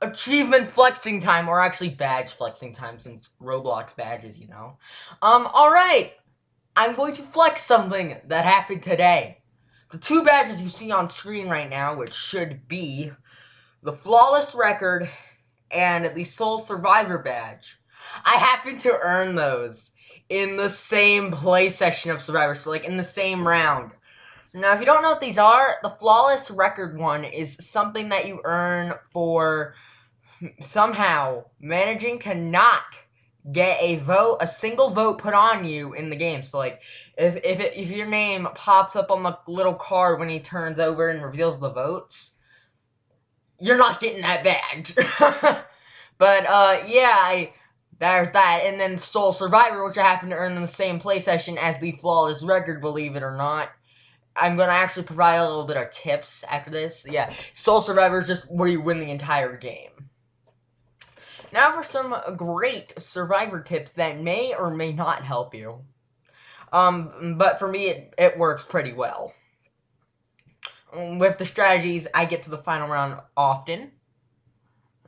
achievement flexing time, or actually badge flexing time, since Roblox badges, you know. Alright. I'm going to flex something that happened today. The two badges you see on screen right now, which should be the Flawless Record and the Soul Survivor badge. I happened to earn those in the same play session of Survivor, so like in the same round. Now, if you don't know what these are, the Flawless Record one is something that you earn for somehow managing to not get a single vote put on you in the game. So like, if your name pops up on the little card when he turns over and reveals the votes, you're not getting that badge. But yeah, there's that, and then Soul Survivor, which I happen to earn in the same play session as the Flawless Record, believe it or not. I'm gonna actually provide a little bit of tips after this. Yeah, Soul Survivor is just where you win the entire game. Now for some great Survivor tips that may or may not help you. But for me, it works pretty well. With the strategies, I get to the final round often.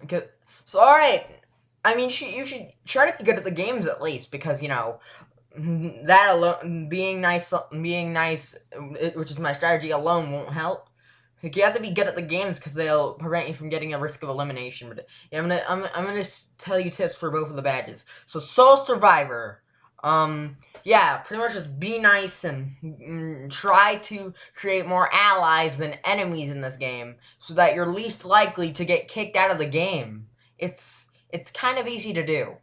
Okay. So, alright. I mean, you should try to be good at the games at least, because, you know, that alone, being nice, which is my strategy alone, won't help. Like, you have to be good at the games because they'll prevent you from getting a risk of elimination. But yeah, I'm gonna tell you tips for both of the badges. So Soul Survivor, yeah, pretty much just be nice and try to create more allies than enemies in this game, so that you're least likely to get kicked out of the game. It's kind of easy to do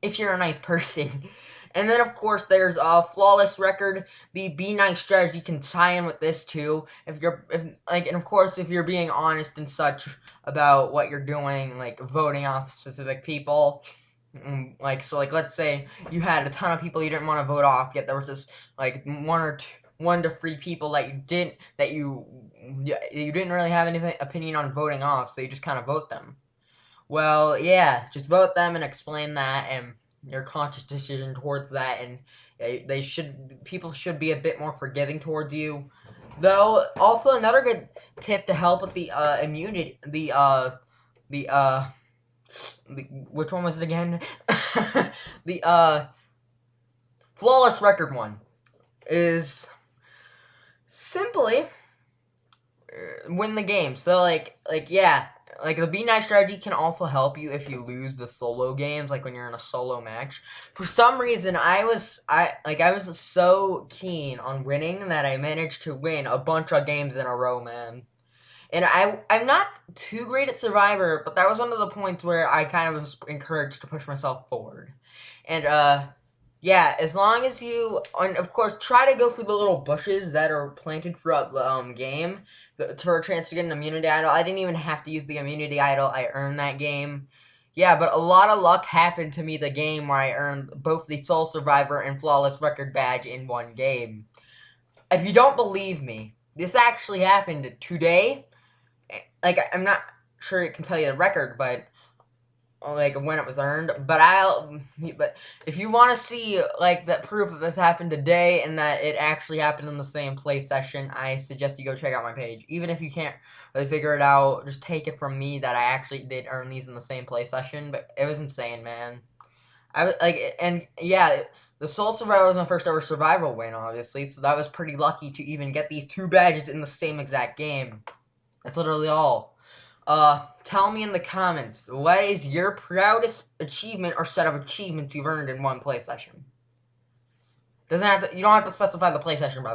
if you're a nice person. And then, of course, there's a Flawless Record. The Be Nice strategy can tie in with this, too. And of course, if you're being honest and such about what you're doing, like voting off specific people. So, let's say you had a ton of people you didn't want to vote off, yet there was just, like, one to three people that you didn't really have any opinion on voting off, so you just kind of vote them. Well, yeah, just vote them and explain that, and your conscious decision towards that, and people should be a bit more forgiving towards you. Though, also another good tip to help with the immunity, which one was it again? The Flawless Record one is simply win the game. So yeah. Like, the Be Nice strategy can also help you if you lose the solo games, like when you're in a solo match. For some reason, I was so keen on winning that I managed to win a bunch of games in a row, man. And I'm not too great at Survivor, but that was one of the points where I kind of was encouraged to push myself forward. And, yeah, as long as you, and of course, try to go through the little bushes that are planted throughout the game for a chance to get an immunity idol. I didn't even have to use the immunity idol. I earned that game. Yeah, but a lot of luck happened to me the game where I earned both the Soul Survivor and Flawless Record badge in one game. If you don't believe me, this actually happened today. Like, I'm not sure it can tell you the record, but like when it was earned, but if you want to see like that proof that this happened today and that it actually happened in the same play session, I suggest you go check out my page. Even if you can't really figure it out, just take it from me that I actually did earn these in the same play session. But it was insane, man. I was like, and yeah, the Soul Survivor was my first ever survival win, obviously, so that was pretty lucky to even get these two badges in the same exact game. That's literally all. Tell me in the comments, what is your proudest achievement or set of achievements you've earned in one play session? You don't have to specify the play session, by the way.